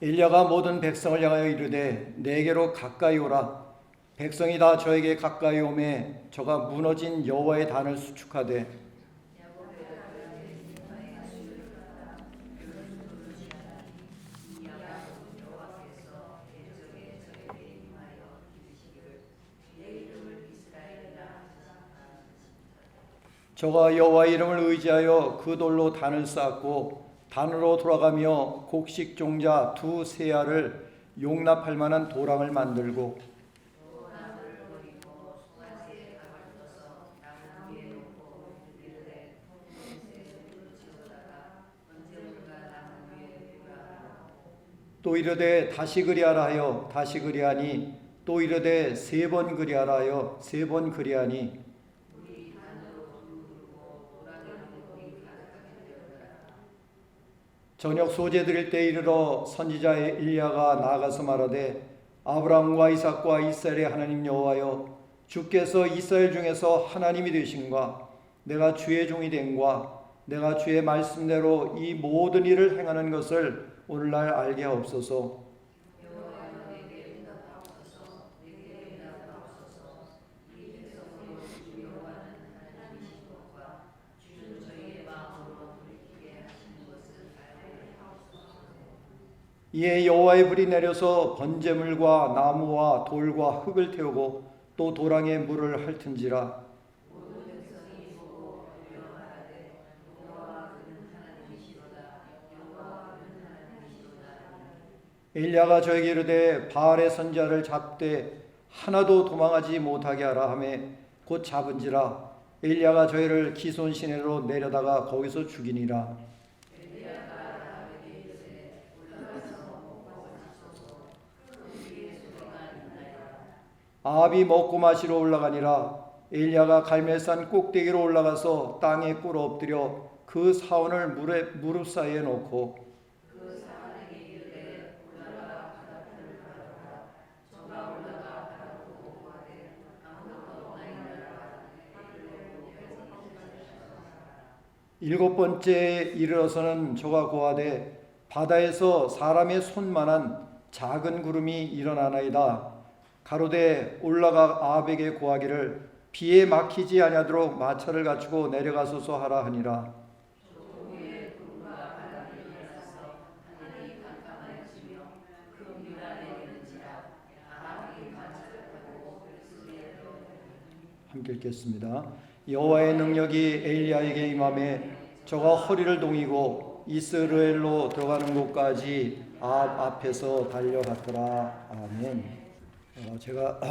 엘리야가 모든 백성을 향하여 이르되 내게로 가까이 오라. 백성이 다 저에게 가까이 오매 저가 무너진 여호와의 단을 수축하되 저가 여호와의 이름을 의지하여 그 돌로 단을 쌓고 단으로 돌아가며 곡식 종자 두 세알을 용납할 만한 도랑을 만들고 또 이르되 다시 그리하라 하여 다시 그리하니 또 이르되 세 번 그리하라 하여 세 번 그리하니 저녁 소재 드릴 때 이르러 선지자 엘리야가 나아가서 말하되 아브라함과 이삭과 이스라엘의 하나님 여호와여 주께서 이스라엘 중에서 하나님이 되신과 내가 주의 종이 된과 내가 주의 말씀대로 이 모든 일을 행하는 것을 오늘날 알게 하옵소서. 이에 여호와의 불이 내려서 번제물과 나무와 돌과 흙을 태우고 또 도랑에 물을 핥은지라. 엘리야가 저에게 이르되 바알의 선지자를 잡되 하나도 도망하지 못하게 하라 하매 곧 잡은지라. 엘리야가 저희를 기손 시내로 내려다가 거기서 죽이니라. 아합이 먹고 마시러 올라가니라. 엘리야가 갈멜산 꼭대기로 올라가서 땅에 꿇어 엎드려 그 사원을 무릎 사이에 놓고 일곱 번째에 이르러서는 저가 고하되 바다에서 사람의 손만한 작은 구름이 일어나나이다. 가로되 올라가 아합에게 고하기를 비에 막히지 아니하도록 마차를 갖추고 내려가소서 하라 하니라. 함께 읽겠습니다. 여호와의 능력이 엘리야에게 임하매 저가 허리를 동이고 이스라엘로 들어가는 곳까지 아합 앞에서 달려갔더라. 아멘. 제가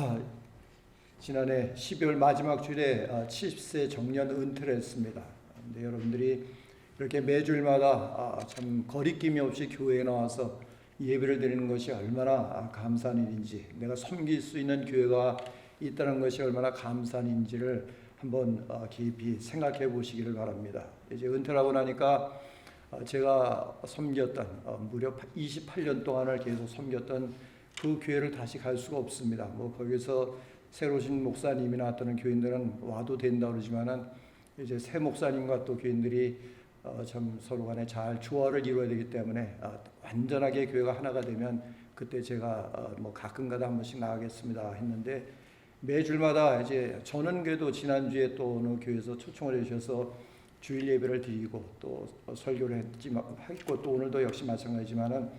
지난해 12월 마지막 주일에 70세 정년 은퇴를 했습니다. 근데 여러분들이 이렇게 매주일마다 참 거리낌이 없이 교회에 나와서 예배를 드리는 것이 얼마나 감사한 일인지, 내가 섬길 수 있는 교회가 있다는 것이 얼마나 감사한 일인지를 한번 깊이 생각해 보시기를 바랍니다. 이제 은퇴를 하고 나니까 제가 섬겼던 무려 28년 동안을 계속 섬겼던 그 교회를 다시 갈 수가 없습니다. 뭐 거기서 새로 오신 목사님이나 또는 교인들은 와도 된다 그러지만은 이제 새 목사님과 또 교인들이 참 서로 간에 잘 조화를 이루어야 되기 때문에 완전하게 교회가 하나가 되면 그때 제가 뭐 가끔가다 한 번씩 나가겠습니다 했는데, 매주마다 이제 저는 그래도 지난주에 또 어느 교회에서 초청을 해주셔서 주일 예배를 드리고 또 설교를 했고 또 오늘도 역시 마찬가지지만은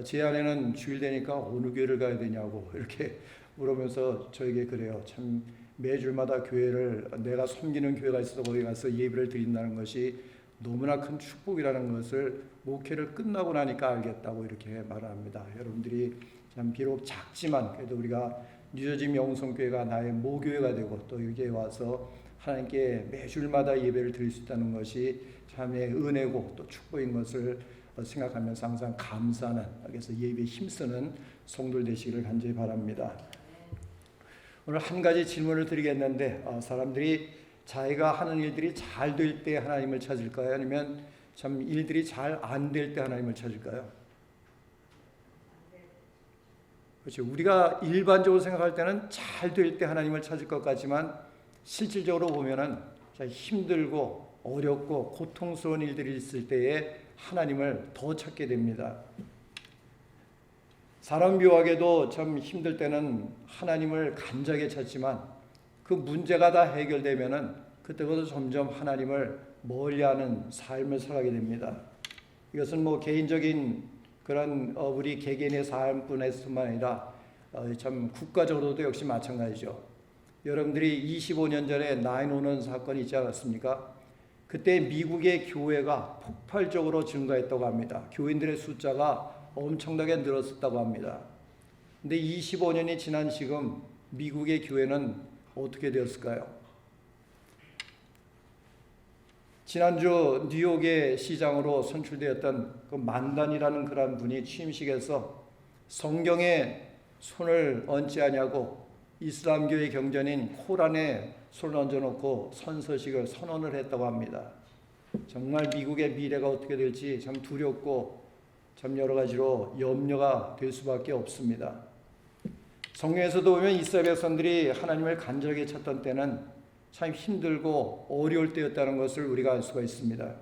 제 아내는 주일 되니까 어느 교회를 가야 되냐고 이렇게 물으면서 저에게 그래요. 참 매주마다 교회를, 내가 섬기는 교회가 있어서 거기 가서 예배를 드린다는 것이 너무나 큰 축복이라는 것을 목회를 끝나고 나니까 알겠다고 이렇게 말합니다. 여러분들이 참 비록 작지만 그래도 우리가 뉴저지 영성교회가 나의 모교회가 되고 또 여기에 와서 하나님께 매주일마다 예배를 드릴 수 있다는 것이 참의 은혜고 또 축복인 것을 생각하면서 항상 감사하는, 그래서 예배에 힘쓰는 성도들 되시기를 간절히 바랍니다. 오늘 한 가지 질문을 드리겠는데, 사람들이 자기가 하는 일들이 잘 될 때 하나님을 찾을까요? 아니면 참 일들이 잘 안 될 때 하나님을 찾을까요? 그렇죠. 우리가 일반적으로 생각할 때는 잘 될 때 하나님을 찾을 것 같지만 실질적으로 보면은 힘들고 어렵고 고통스러운 일들이 있을 때에 하나님을 더 찾게 됩니다. 사람 묘하게도 참 힘들 때는 하나님을 간절하게 찾지만 그 문제가 다 해결되면은 그때부터 점점 하나님을 멀리하는 삶을 살아가게 됩니다. 이것은 뭐 개인적인 그런 우리 개개인의 삶뿐만 아니라 참 국가적으로도 역시 마찬가지죠. 여러분들이 25년 전에 9/11 사건이 있지 않았습니까? 그때 미국의 교회가 폭발적으로 증가했다고 합니다. 교인들의 숫자가 엄청나게 늘었다고 합니다. 근데 25년이 지난 지금 미국의 교회는 어떻게 되었을까요? 지난주 뉴욕의 시장으로 선출되었던 그 만단이라는 그런 분이 취임식에서 성경에 손을 얹지 아니하고 이슬람교의 경전인 코란에 손을 얹어놓고 선서식을 선언을 했다고 합니다. 정말 미국의 미래가 어떻게 될지 참 두렵고 참 여러 가지로 염려가 될 수밖에 없습니다. 성경에서도 보면 이스라엘 백성들이 하나님을 간절하게 찾던 때는 참 힘들고 어려울 때였다는 것을 우리가 알 수가 있습니다.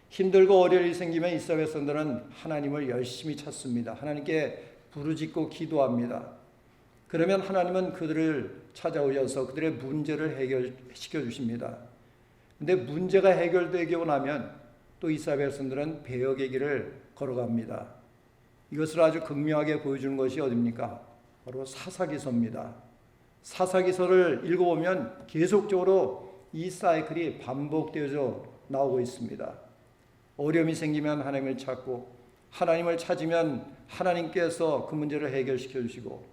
힘들고 어려울 일이 생기면 이스라엘 백성들은 하나님을 열심히 찾습니다. 하나님께 부르짖고 기도합니다. 그러면 하나님은 그들을 찾아오셔서 그들의 문제를 해결시켜 주십니다. 근데 문제가 해결되고 나면 또 이스라엘 백성들은 배역의 길을 걸어갑니다. 이것을 아주 극명하게 보여주는 것이 어디입니까? 바로 사사기서입니다. 사사기서를 읽어보면 계속적으로 이 사이클이 반복되어져 나오고 있습니다. 어려움이 생기면 하나님을 찾고 하나님을 찾으면 하나님께서 그 문제를 해결시켜 주시고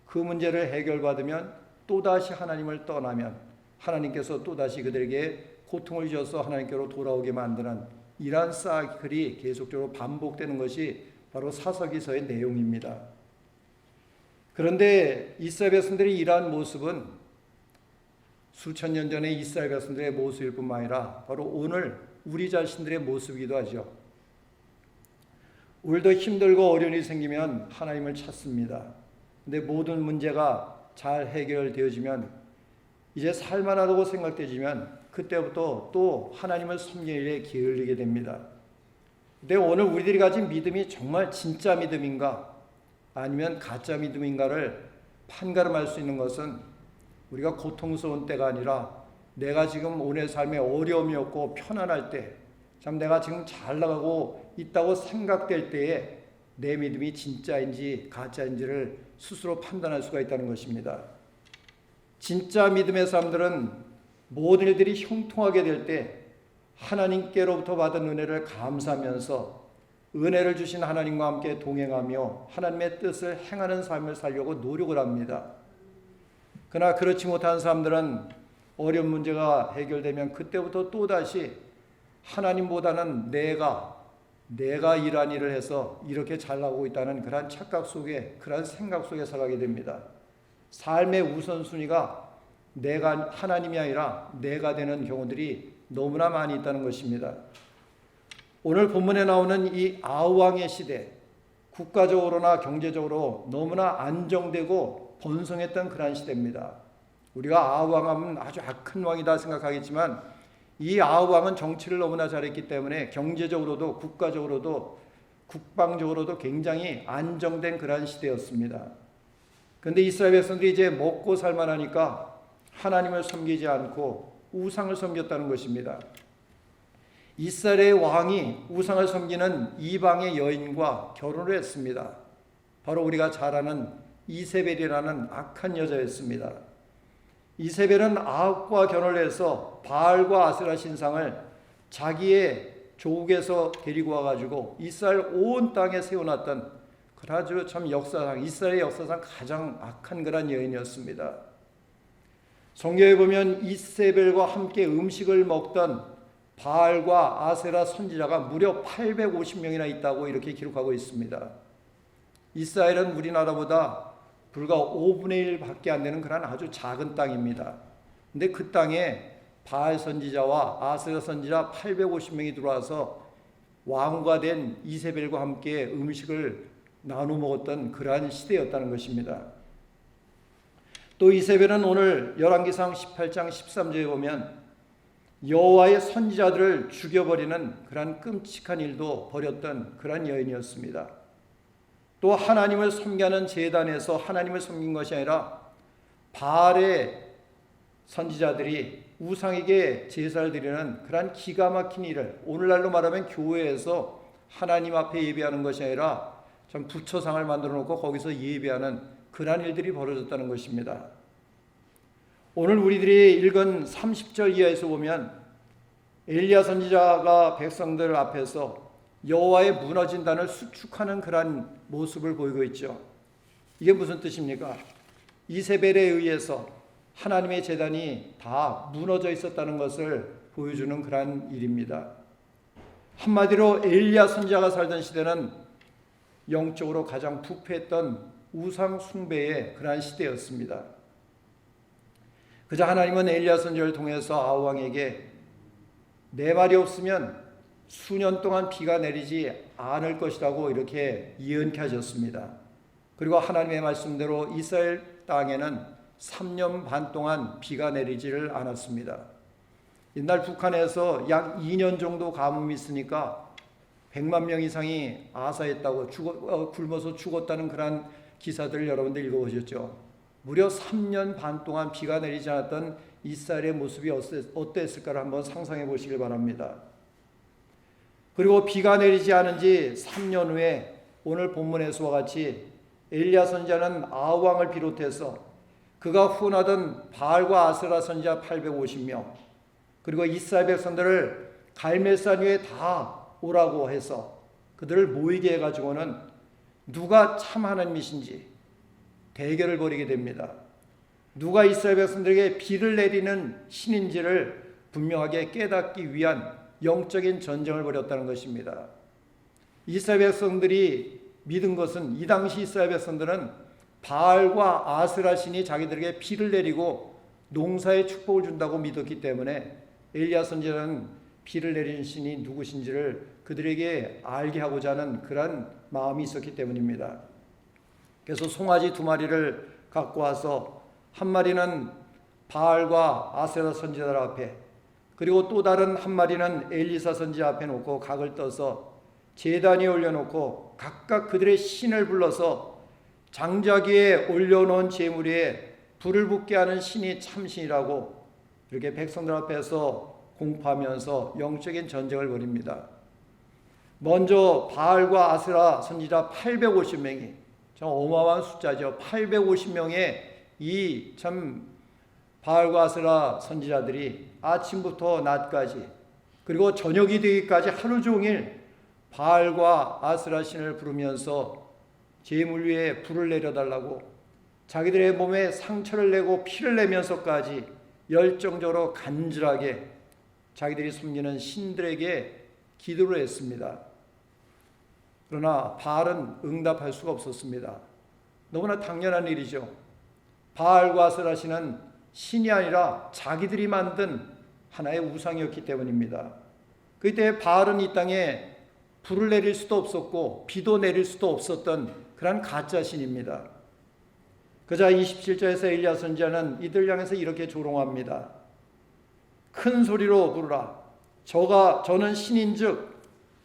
그 문제를 해결받으면 또다시 하나님을 떠나면 하나님께서 또다시 그들에게 고통을 주셔서 하나님께로 돌아오게 만드는 이러한 사이클이 계속적으로 반복되는 것이 바로 사사기서의 내용입니다. 그런데 이스라엘 백성들이 이러한 모습은 수천 년 전에 이스라엘 백성들의 모습일 뿐만 아니라 바로 오늘 우리 자신들의 모습이기도 하죠. 오늘도 힘들고 어려움이 생기면 하나님을 찾습니다. 근데 모든 문제가 잘 해결되어지면 이제 살만하다고 생각되지만 그때부터 또 하나님을 섬기는 일에 게을리게 됩니다. 근데 오늘 우리들이 가진 믿음이 정말 진짜 믿음인가 아니면 가짜 믿음인가를 판가름할 수 있는 것은 우리가 고통스러운 때가 아니라 내가 지금 오늘 삶에 어려움이 없고 편안할 때 참 내가 지금 잘 나가고 있다고 생각될 때에 내 믿음이 진짜인지 가짜인지를 스스로 판단할 수가 있다는 것입니다. 진짜 믿음의 사람들은 모든 일들이 형통하게 될 때 하나님께로부터 받은 은혜를 감사하면서 은혜를 주신 하나님과 함께 동행하며 하나님의 뜻을 행하는 삶을 살려고 노력을 합니다. 그러나 그렇지 못한 사람들은 어려운 문제가 해결되면 그때부터 또다시 하나님보다는 내가 이러한 일을 해서 이렇게 잘나가고 있다는 그러한 착각 속에 그러한 생각 속에 살아가게 됩니다. 삶의 우선순위가 내가 하나님이 아니라 내가 되는 경우들이 너무나 많이 있다는 것입니다. 오늘 본문에 나오는 이 아우왕의 시대, 국가적으로나 경제적으로 너무나 안정되고 번성했던 그러한 시대입니다. 우리가 아우왕하면 아주 악한 왕이다 생각하겠지만 이 아우왕은 정치를 너무나 잘했기 때문에 경제적으로도 국가적으로도 국방적으로도 굉장히 안정된 그러한 시대였습니다. 그런데 이스라엘 백성들이 이제 먹고 살만하니까 하나님을 섬기지 않고 우상을 섬겼다는 것입니다. 이스라엘의 왕이 우상을 섬기는 이방의 여인과 결혼을 했습니다. 바로 우리가 잘 아는 이세벨이라는 악한 여자였습니다. 이세벨은 아합과 결혼을 해서 바알과 아세라 신상을 자기의 조국에서 데리고 와가지고 이스라엘 온 땅에 세워놨던 아주 참 역사상 이스라엘의 역사상 가장 악한 그런 여인이었습니다. 성경에 보면 이세벨과 함께 음식을 먹던 바알과 아세라 선지자가 무려 850명이나 있다고 이렇게 기록하고 있습니다. 이스라엘은 우리나라보다 불과 5분의 1밖에 안 되는 그런 아주 작은 땅입니다. 근데 그 땅에 바알 선지자와 아세라 선지자 850명이 들어와서 왕후가 된 이세벨과 함께 음식을 나눠 먹었던 그러한 시대였다는 것입니다. 또 이세벨은 오늘 열왕기상 18장 13절에 보면 여호와의 선지자들을 죽여버리는 그러한 끔찍한 일도 벌였던 그러한 여인이었습니다. 또 하나님을 섬기는 제단에서 하나님을 섬긴 것이 아니라 바알의 선지자들이 우상에게 제사를 드리는 그러한 기가 막힌 일을, 오늘날로 말하면 교회에서 하나님 앞에 예배하는 것이 아니라 참 부처상을 만들어 놓고 거기서 예배하는 그러한 일들이 벌어졌다는 것입니다. 오늘 우리들이 읽은 30절 이하에서 보면 엘리야 선지자가 백성들 앞에서 여호와의 무너진 단을 수축하는 그러한 모습을 보이고 있죠. 이게 무슨 뜻입니까? 이세벨에 의해서 하나님의 제단이 다 무너져 있었다는 것을 보여주는 그러한 일입니다. 한마디로 엘리야 선지자가 살던 시대는 영적으로 가장 부패했던 우상 숭배의 그러한 시대였습니다. 그저 하나님은 엘리야 선지자를 통해서 아합 왕에게 내 말이 없으면 수년 동안 비가 내리지 않을 것이라고 이렇게 예언케 하셨습니다. 그리고 하나님의 말씀대로 이스라엘 땅에는 3년 반 동안 비가 내리지를 않았습니다. 옛날 북한에서 약 2년 정도 가뭄이 있으니까 100만 명 이상이 아사했다고 굶어서 죽었다는 그런 기사들을 여러분들 읽어보셨죠. 무려 3년 반 동안 비가 내리지 않았던 이스라엘의 모습이 어땠을까를 한번 상상해 보시길 바랍니다. 그리고 비가 내리지 않은 지 3년 후에 오늘 본문에서와 같이 엘리야 선지자는 아합 왕을 비롯해서 그가 후원하던 바알과 아세라 선지자 850명, 그리고 이스라엘 백성들을 갈멜산 위에 다 오라고 해서 그들을 모이게 해가지고는 누가 참 하나님이신지 대결을 벌이게 됩니다. 누가 이스라엘 백성들에게 비를 내리는 신인지를 분명하게 깨닫기 위한 영적인 전쟁을 벌였다는 것입니다. 이스라엘 백성들이 믿은 것은, 이 당시 이스라엘 백성들은 바알과 아세라 신이 자기들에게 비를 내리고 농사의 축복을 준다고 믿었기 때문에 엘리야 선지자는 비를 내리는 신이 누구신지를 그들에게 알게 하고자 하는 그런 마음이 있었기 때문입니다. 그래서 송아지 2마리를 갖고 와서 한 마리는 바알과 아세라 선지자들 앞에, 그리고 또 다른 한 마리는 엘리사 선지자 앞에 놓고 각을 떠서 제단 위에 올려놓고 각각 그들의 신을 불러서 장자기에 올려놓은 제물 위에 불을 붙게 하는 신이 참신이라고 이렇게 백성들 앞에서 공포하면서 영적인 전쟁을 벌입니다. 먼저 바알과 아세라 선지자 850명이, 참 어마어마한 숫자죠. 850명의 이 참 바알과 아세라 선지자들이 아침부터 낮까지, 그리고 저녁이 되기까지 하루 종일 바알과 아세라 신을 부르면서 제물 위에 불을 내려달라고, 자기들의 몸에 상처를 내고 피를 내면서까지 열정적으로 간절하게 자기들이 섬기는 신들에게 기도를 했습니다. 그러나 바알은 응답할 수가 없었습니다. 너무나 당연한 일이죠. 바알과 아세라 신은 신이 아니라 자기들이 만든 하나의 우상이었기 때문입니다. 그때 바알은 이 땅에 불을 내릴 수도 없었고 비도 내릴 수도 없었던 그런 가짜 신입니다. 그자 27절에서 엘리야 선지자는 이들 향해서 이렇게 조롱합니다. 큰 소리로 부르라. 저는 신인즉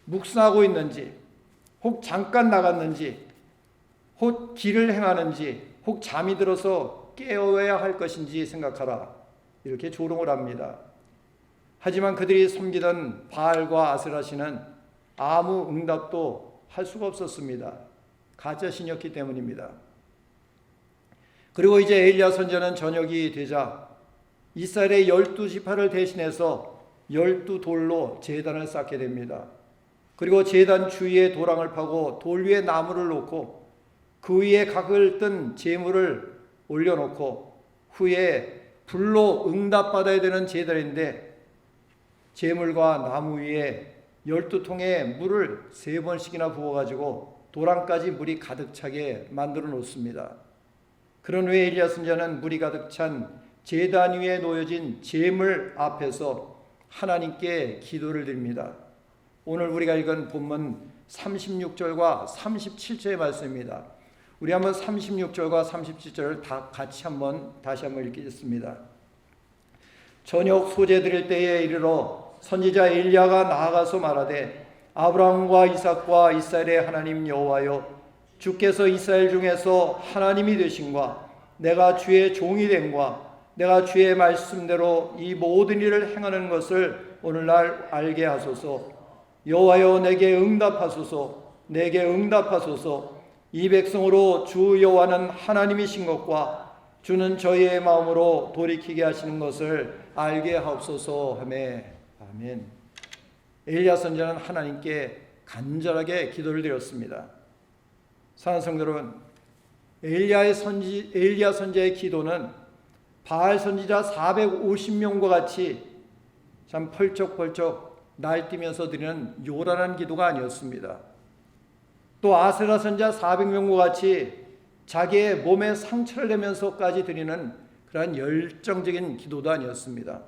묵상하고 있는지, 혹 잠깐 나갔는지, 혹 길을 행하는지, 혹 잠이 들어서 깨어야 할 것인지 생각하라. 이렇게 조롱을 합니다. 하지만 그들이 섬기던 바알과 아세라 신은 아무 응답도 할 수가 없었습니다. 가짜 신이었기 때문입니다. 그리고 이제 엘리야 선지자는 저녁이 되자 이스라엘의 12지파를 대신해서 12돌로 제단을 쌓게 됩니다. 그리고 제단 주위에 도랑을 파고 돌 위에 나무를 놓고 그 위에 각을 뜬 제물을 올려놓고 후에 불로 응답받아야 되는 제단인데 제물과 나무 위에 12통의 물을 3번씩이나 부어가지고 도랑까지 물이 가득 차게 만들어 놓습니다. 그런 후에 엘리야 선지자는 물이 가득 찬 제단 위에 놓여진 제물 앞에서 하나님께 기도를 드립니다. 오늘 우리가 읽은 본문 36절과 37절의 말씀입니다. 우리 한번 36절과 37절을 다시 한번 읽겠습니다. 저녁 소재 드릴 때에 이르러 선지자 엘리야가 나아가서 말하되 아브라함과 이삭과 이스라엘의 하나님 여호와여, 주께서 이스라엘 중에서 하나님이 되신과 내가 주의 종이 된과 내가 주의 말씀대로 이 모든 일을 행하는 것을 오늘날 알게 하소서. 여호와여 내게 응답하소서. 내게 응답하소서. 이 백성으로 주 여호와는 하나님이신 것과 주는 저희의 마음으로 돌이키게 하시는 것을 알게 하옵소서 하며 아멘. 엘리야 선지자는 하나님께 간절하게 기도를 드렸습니다. 사랑하는 성도 여러분, 엘리야 선지자의 기도는 바알 선지자 450명과 같이 참 펄쩍펄쩍 날뛰면서 드리는 요란한 기도가 아니었습니다. 또 아세라 선지자 400명과 같이 자기의 몸에 상처를 내면서까지 드리는 그러한 열정적인 기도도 아니었습니다.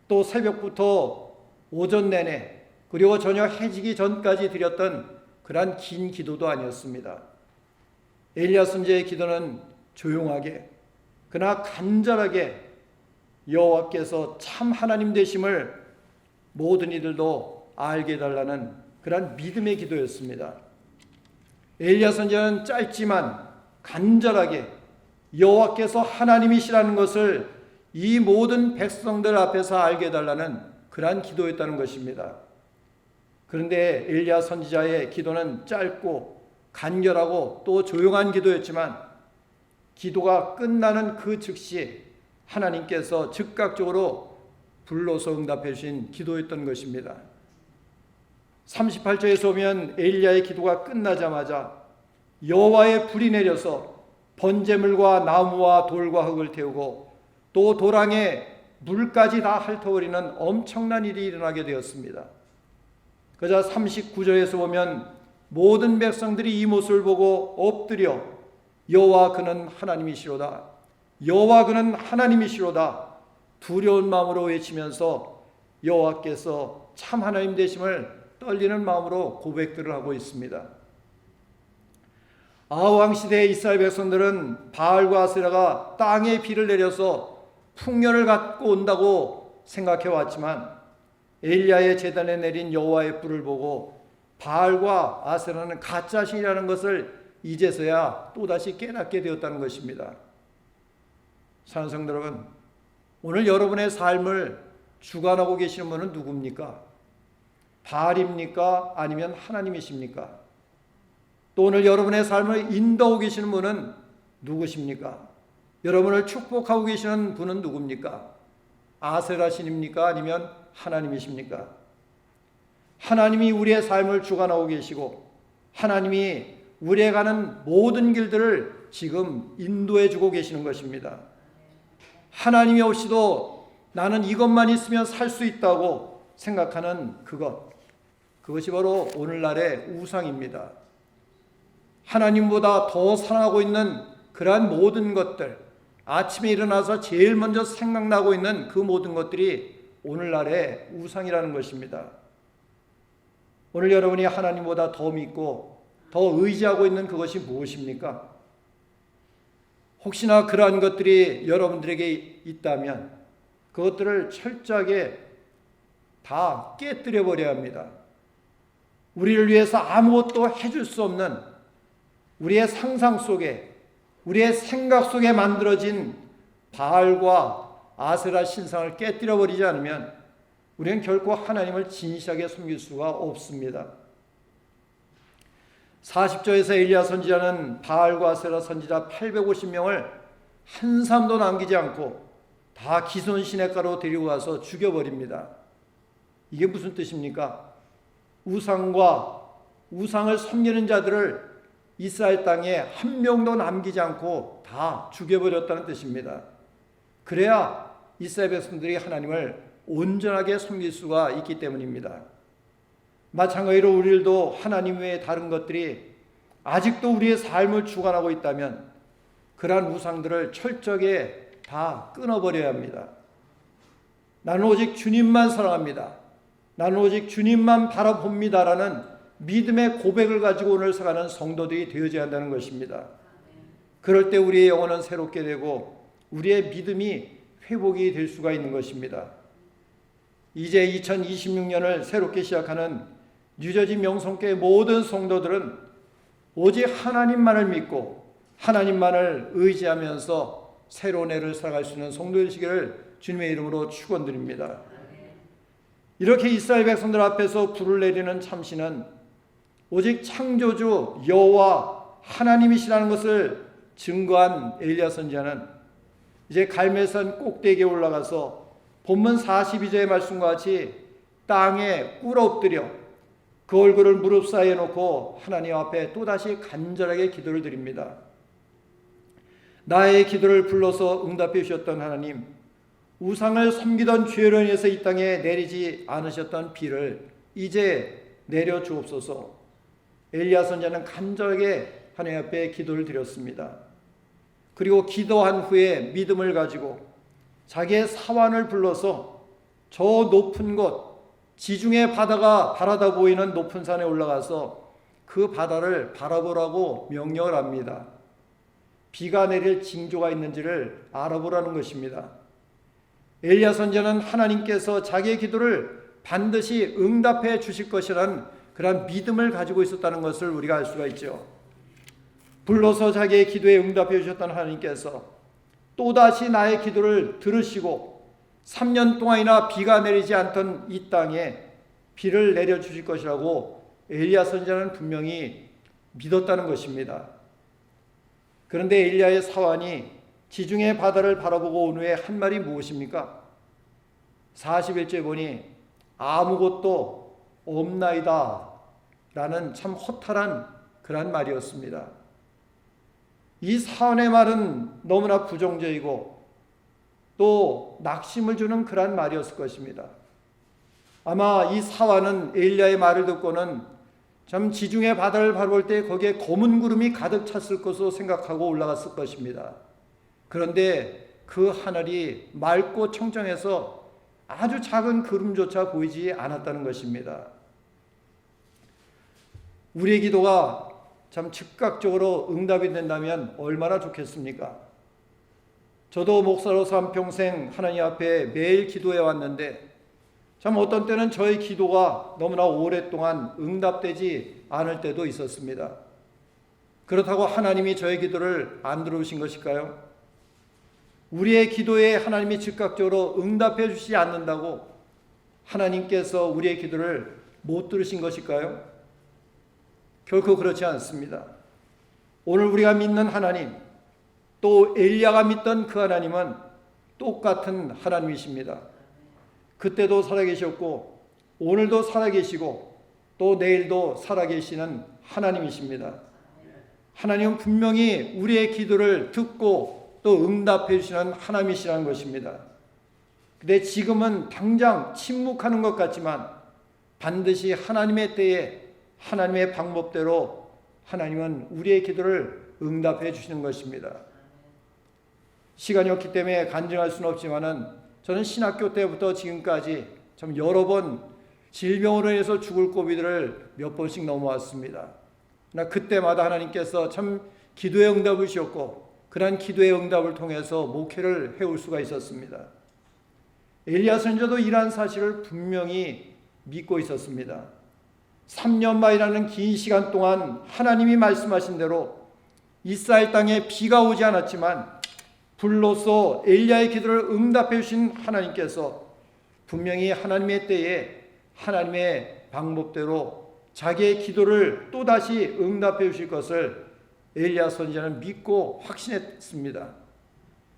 또 새벽부터 오전 내내 그리고 저녁 해지기 전까지 드렸던 그러한 긴 기도도 아니었습니다. 엘리야 선지자의 기도는 조용하게 그러나 간절하게 여호와께서 참 하나님 되심을 모든 이들도 알게 해달라는 그러한 믿음의 기도였습니다. 엘리야 선지자는 짧지만 간절하게 여호와께서 하나님이시라는 것을 이 모든 백성들 앞에서 알게 해달라는 그러한 기도였다는 것입니다. 그런데 엘리야 선지자의 기도는 짧고 간결하고 또 조용한 기도였지만 기도가 끝나는 그 즉시 하나님께서 즉각적으로 불러서 응답해 주신 기도였던 것입니다. 38절에서 보면 엘리야의 기도가 끝나자마자 여호와의 불이 내려서 번제물과 나무와 돌과 흙을 태우고 또 도랑에 물까지 다 핥아버리는 엄청난 일이 일어나게 되었습니다. 그자 39절에서 보면 모든 백성들이 이 모습을 보고 엎드려 여호와 그는 하나님이시로다. 여호와 그는 하나님이시로다. 두려운 마음으로 외치면서 여호와께서 참 하나님 되심을 떨리는 마음으로 고백들을 하고 있습니다. 아하왕 시대의 이스라엘 백성들은 바알과 아세라가 땅에 비를 내려서 풍년을 갖고 온다고 생각해 왔지만 엘리야의 제단에 내린 여호와의 불을 보고 바알과 아세라는 가짜 신이라는 것을 이제서야 또다시 깨닫게 되었다는 것입니다. 사랑하는 성도 여러분, 오늘 여러분의 삶을 주관하고 계시는 분은 누굽니까? 바알입니까? 아니면 하나님이십니까? 또 오늘 여러분의 삶을 인도하고 계시는 분은 누구십니까? 여러분을 축복하고 계시는 분은 누굽니까? 아세라 신입니까? 아니면 하나님이십니까? 하나님이 우리의 삶을 주관하고 계시고 하나님이 우리에 가는 모든 길들을 지금 인도해 주고 계시는 것입니다. 하나님이 없이도 나는 이것만 있으면 살 수 있다고 생각하는 그것이 바로 오늘날의 우상입니다. 하나님보다 더 사랑하고 있는 그러한 모든 것들, 아침에 일어나서 제일 먼저 생각나고 있는 그 모든 것들이 오늘날의 우상이라는 것입니다. 오늘 여러분이 하나님보다 더 믿고 더 의지하고 있는 그것이 무엇입니까? 혹시나 그러한 것들이 여러분들에게 있다면 그것들을 철저하게 다 깨뜨려 버려야 합니다. 우리를 위해서 아무것도 해줄 수 없는 우리의 상상 속에, 우리의 생각 속에 만들어진 바알과 아세라 신상을 깨뜨려 버리지 않으면 우리는 결코 하나님을 진실하게 섬길 수가 없습니다. 40절에서 엘리야 선지자는 바알과 아세라 선지자 850명을 한 사람도 남기지 않고 다 기손 시냇가로 데리고 와서 죽여버립니다. 이게 무슨 뜻입니까? 우상을 섬기는 자들을 이스라엘 땅에 한 명도 남기지 않고 다 죽여버렸다는 뜻입니다. 그래야 이스라엘 백성들이 하나님을 온전하게 섬길 수가 있기 때문입니다. 마찬가지로 우리들도 하나님 외에 다른 것들이 아직도 우리의 삶을 주관하고 있다면 그러한 우상들을 철저하게 다 끊어버려야 합니다. 나는 오직 주님만 사랑합니다. 나는 오직 주님만 바라봅니다라는 믿음의 고백을 가지고 오늘 살아가는 성도들이 되어져야 한다는 것입니다. 그럴 때 우리의 영혼은 새롭게 되고 우리의 믿음이 회복이 될 수가 있는 것입니다. 이제 2026년을 새롭게 시작하는 뉴저지 명성교회 모든 성도들은 오직 하나님만을 믿고 하나님만을 의지하면서 새로운 해를 살아갈 수 있는 성도 되시기를 주님의 이름으로 축원드립니다. 이렇게 이스라엘 백성들 앞에서 불을 내리는 참신은 오직 창조주 여호와 하나님이시라는 것을 증거한 엘리야 선지자는 이제 갈멜산 꼭대기에 올라가서 본문 42절의 말씀과 같이 땅에 꿇어 엎드려 그 얼굴을 무릎 사이에 놓고 하나님 앞에 또다시 간절하게 기도를 드립니다. 나의 기도를 불러서 응답해 주셨던 하나님, 우상을 섬기던 죄로 인해서 이 땅에 내리지 않으셨던 비를 이제 내려 주옵소서. 엘리야 선지자는 간절하게 하나님 앞에 기도를 드렸습니다. 그리고 기도한 후에 믿음을 가지고 자기의 사환을 불러서 저 높은 곳, 지중해 바다가 바라다 보이는 높은 산에 올라가서 그 바다를 바라보라고 명령을 합니다. 비가 내릴 징조가 있는지를 알아보라는 것입니다. 엘리야 선지자는 하나님께서 자기의 기도를 반드시 응답해 주실 것이라는 그런 믿음을 가지고 있었다는 것을 우리가 알 수가 있죠. 불러서 자기의 기도에 응답해 주셨던 하나님께서 또다시 나의 기도를 들으시고 3년 동안이나 비가 내리지 않던 이 땅에 비를 내려주실 것이라고 엘리야 선지자는 분명히 믿었다는 것입니다. 그런데 엘리야의 사환이 지중해 바다를 바라보고 온 후에 한 말이 무엇입니까? 41절에 보니 아무것도 없나이다 라는 참 허탈한 그런 말이었습니다. 이 사환의 말은 너무나 부정적이고 또 낙심을 주는 그런 말이었을 것입니다. 아마 이 사환은 엘리야의 말을 듣고는 참 지중해 바다를 바라볼 때 거기에 검은 구름이 가득 찼을 것으로 생각하고 올라갔을 것입니다. 그런데 그 하늘이 맑고 청정해서 아주 작은 구름조차 보이지 않았다는 것입니다. 우리의 기도가 참 즉각적으로 응답이 된다면 얼마나 좋겠습니까? 저도 목사로서 한평생 하나님 앞에 매일 기도해 왔는데 참 어떤 때는 저의 기도가 너무나 오랫동안 응답되지 않을 때도 있었습니다. 그렇다고 하나님이 저의 기도를 안 들어오신 것일까요? 우리의 기도에 하나님이 즉각적으로 응답해 주시지 않는다고 하나님께서 우리의 기도를 못 들으신 것일까요? 결코 그렇지 않습니다. 오늘 우리가 믿는 하나님, 또 엘리야가 믿던 그 하나님은 똑같은 하나님이십니다. 그때도 살아계셨고 오늘도 살아계시고 또 내일도 살아계시는 하나님이십니다. 하나님은 분명히 우리의 기도를 듣고 또 응답해 주시는 하나님이시라는 것입니다. 근데 지금은 당장 침묵하는 것 같지만 반드시 하나님의 때에 하나님의 방법대로 하나님은 우리의 기도를 응답해 주시는 것입니다. 시간이 없기 때문에 간증할 수는 없지만은 저는 신학교 때부터 지금까지 참 여러 번 질병으로 인해서 죽을 고비들을 몇 번씩 넘어왔습니다. 그러나 그때마다 하나님께서 참 기도의 응답을 주셨고 그러한 기도의 응답을 통해서 목회를 해올 수가 있었습니다. 엘리야 선지자도 이러한 사실을 분명히 믿고 있었습니다. 3년 만이라는 긴 시간 동안 하나님이 말씀하신 대로 이스라엘 땅에 비가 오지 않았지만 불로써 엘리야의 기도를 응답해 주신 하나님께서 분명히 하나님의 때에 하나님의 방법대로 자기의 기도를 또다시 응답해 주실 것을 엘리야 선지자는 믿고 확신했습니다.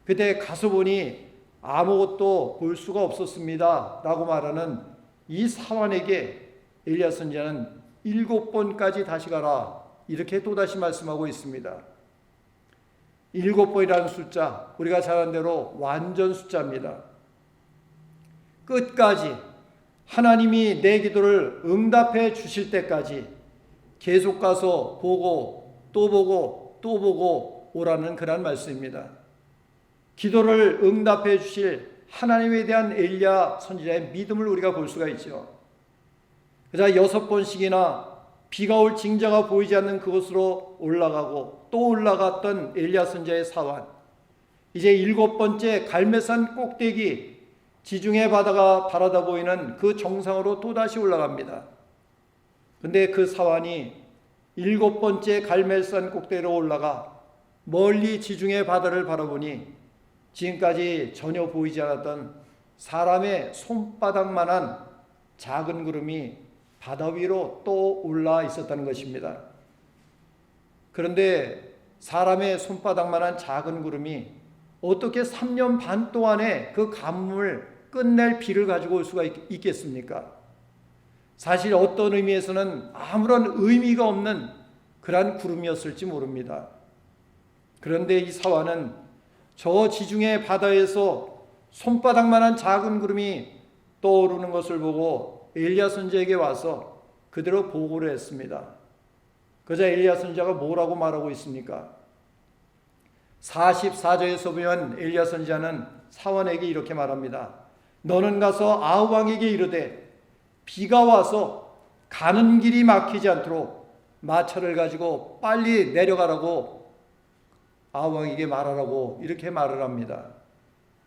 그때 가서 보니 아무것도 볼 수가 없었습니다 라고 말하는 이 사환에게 엘리야 선지자는 7번까지 다시 가라 이렇게 또다시 말씀하고 있습니다. 7번이라는 숫자, 우리가 잘 아는 대로 완전 숫자입니다. 끝까지 하나님이 내 기도를 응답해 주실 때까지 계속 가서 보고 또 보고 또 보고 오라는 그런 말씀입니다. 기도를 응답해 주실 하나님에 대한 엘리야 선지자의 믿음을 우리가 볼 수가 있죠. 그자 6번씩이나 비가 올 징자가 보이지 않는 그곳으로 올라가고 또 올라갔던 엘리야 선지자의 사환, 이제 7번째 갈멜산 꼭대기 지중해 바다가 바라다 보이는 그 정상으로 또다시 올라갑니다. 근데 그 사환이 7번째 갈멜산 꼭대기로 올라가 멀리 지중해 바다를 바라보니 지금까지 전혀 보이지 않았던 사람의 손바닥만한 작은 구름이 바다 위로 또 올라 있었다는 것입니다. 그런데 사람의 손바닥만한 작은 구름이 어떻게 3년 반 동안에 그 가뭄을 끝낼 비를 가지고 올 수가 있겠습니까? 사실 어떤 의미에서는 아무런 의미가 없는 그러한 구름이었을지 모릅니다. 그런데 이 사화는 저 지중해 바다에서 손바닥만한 작은 구름이 떠오르는 것을 보고 엘리야 선지자에게 와서 그대로 보고를 했습니다. 그러자 엘리야 선지자가 뭐라고 말하고 있습니까? 44절에서 보면 엘리야 선지자는 사원에게 이렇게 말합니다. 너는 가서 아합 왕에게 이르되 비가 와서 가는 길이 막히지 않도록 마차를 가지고 빨리 내려가라고 아합 왕에게 말하라고 이렇게 말을 합니다.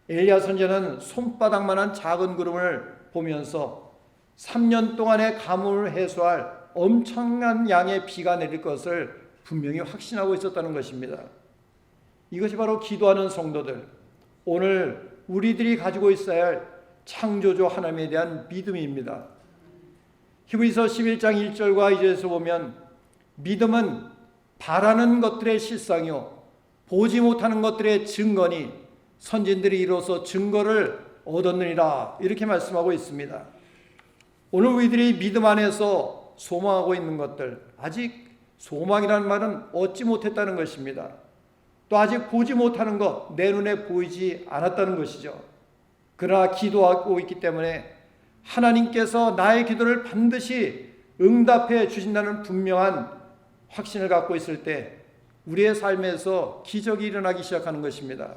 엘리야 선지자는 손바닥만한 작은 구름을 보면서 3년 동안의 가뭄을 해소할 엄청난 양의 비가 내릴 것을 분명히 확신하고 있었다는 것입니다. 이것이 바로 기도하는 성도들, 오늘 우리들이 가지고 있어야 할 창조주 하나님에 대한 믿음입니다. 히브리서 11장 1절과 2절에서 보면 믿음은 바라는 것들의 실상이요 보지 못하는 것들의 증거니 선진들이 이로써 증거를 얻었느니라 이렇게 말씀하고 있습니다. 오늘 우리들이 믿음 안에서 소망하고 있는 것들, 아직 소망이라는 말은 얻지 못했다는 것입니다. 또 아직 보지 못하는 것, 내 눈에 보이지 않았다는 것이죠. 그러나 기도하고 있기 때문에 하나님께서 나의 기도를 반드시 응답해 주신다는 분명한 확신을 갖고 있을 때 우리의 삶에서 기적이 일어나기 시작하는 것입니다.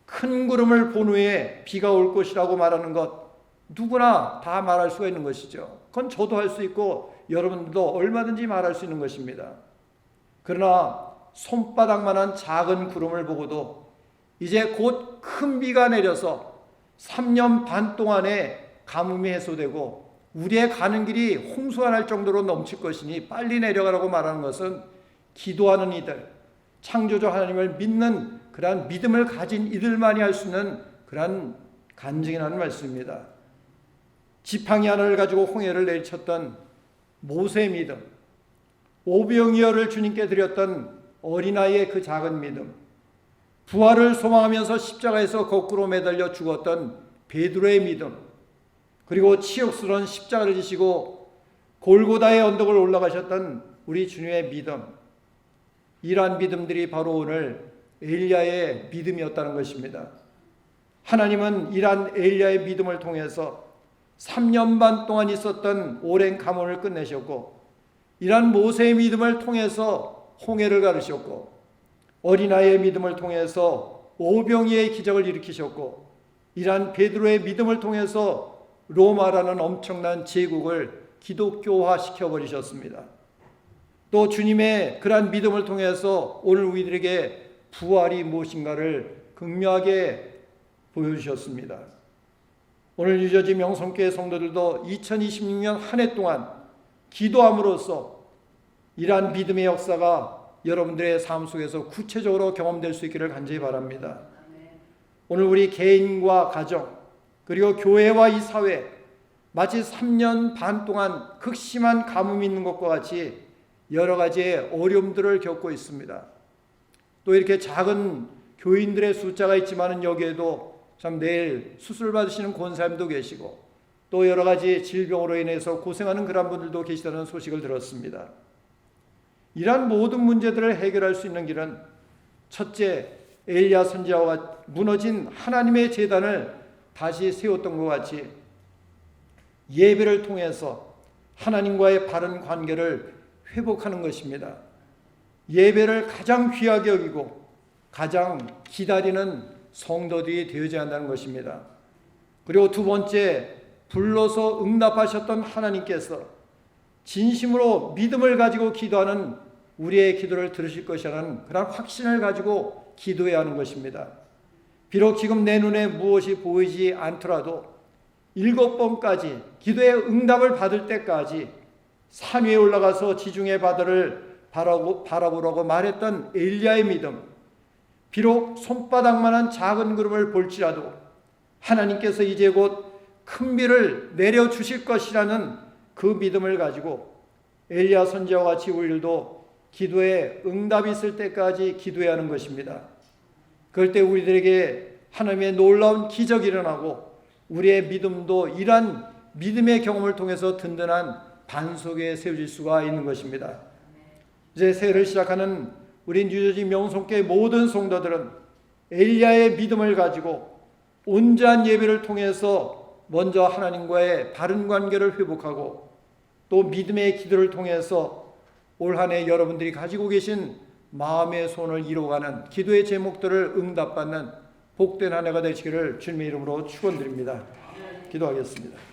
큰 구름을 본 후에 비가 올 것이라고 말하는 것 누구나 다 말할 수가 있는 것이죠. 그건 저도 할 수 있고 여러분도 얼마든지 말할 수 있는 것입니다. 그러나 손바닥만한 작은 구름을 보고도 이제 곧 큰 비가 내려서 3년 반 동안에 가뭄이 해소되고 우리의 가는 길이 홍수가 날 정도로 넘칠 것이니 빨리 내려가라고 말하는 것은 기도하는 이들, 창조주 하나님을 믿는 그러한 믿음을 가진 이들만이 할 수 있는 그러한 간증이라는 말씀입니다. 지팡이 하나를 가지고 홍해를 내리쳤던 모세의 믿음, 오병이어를 주님께 드렸던 어린아이의 그 작은 믿음, 부활을 소망하면서 십자가에서 거꾸로 매달려 죽었던 베드로의 믿음, 그리고 치욕스러운 십자가를 지시고 골고다의 언덕을 올라가셨던 우리 주님의 믿음, 이러한 믿음들이 바로 오늘 엘리야의 믿음이었다는 것입니다. 하나님은 이러한 엘리야의 믿음을 통해서 3년 반 동안 있었던 오랜 가뭄을 끝내셨고 이러한 모세의 믿음을 통해서 홍해를 가르셨고 어린아이의 믿음을 통해서 오병이의 기적을 일으키셨고 이러한 베드로의 믿음을 통해서 로마라는 엄청난 제국을 기독교화 시켜버리셨습니다. 또 주님의 그러한 믿음을 통해서 오늘 우리들에게 부활이 무엇인가를 극명하게 보여주셨습니다. 오늘 뉴저지 명성교회 성도들도 2026년 한 해 동안 기도함으로써 이러한 믿음의 역사가 여러분들의 삶 속에서 구체적으로 경험될 수 있기를 간절히 바랍니다. 오늘 우리 개인과 가정 그리고 교회와 이 사회 마치 3년 반 동안 극심한 가뭄이 있는 것과 같이 여러 가지의 어려움들을 겪고 있습니다. 또 이렇게 작은 교인들의 숫자가 있지만은 여기에도 참 내일 수술 받으시는 권사님도 계시고 또 여러 가지 질병으로 인해서 고생하는 그런 분들도 계시다는 소식을 들었습니다. 이러한 모든 문제들을 해결할 수 있는 길은 첫째, 엘리야 선지자와 무너진 하나님의 제단을 다시 세웠던 것 같이 예배를 통해서 하나님과의 바른 관계를 회복하는 것입니다. 예배를 가장 귀하게 여기고 가장 기다리는 성도들이 되어야 한다는 것입니다. 그리고 두 번째, 불러서 응답하셨던 하나님께서 진심으로 믿음을 가지고 기도하는 우리의 기도를 들으실 것이라는 그런 확신을 가지고 기도해야 하는 것입니다. 비록 지금 내 눈에 무엇이 보이지 않더라도 7번까지 기도의 응답을 받을 때까지 산 위에 올라가서 지중해 바다를 바라보라고 말했던 엘리야의 믿음, 비록 손바닥만한 작은 구름을 볼지라도 하나님께서 이제 곧 큰 비를 내려주실 것이라는 그 믿음을 가지고 엘리야 선지자와 같이 우리들도 기도에 응답이 있을 때까지 기도해야 하는 것입니다. 그럴 때 우리들에게 하나님의 놀라운 기적이 일어나고 우리의 믿음도 이러한 믿음의 경험을 통해서 든든한 반석에 세워질 수가 있는 것입니다. 이제 새해를 시작하는 우리 뉴저지 명성교회 모든 성도들은 엘리야의 믿음을 가지고 온전한 예배를 통해서 먼저 하나님과의 바른 관계를 회복하고 또 믿음의 기도를 통해서 올 한 해 여러분들이 가지고 계신 마음의 소원을 이루어가는 기도의 제목들을 응답받는 복된 한 해가 되시기를 주님의 이름으로 축원드립니다. 기도하겠습니다.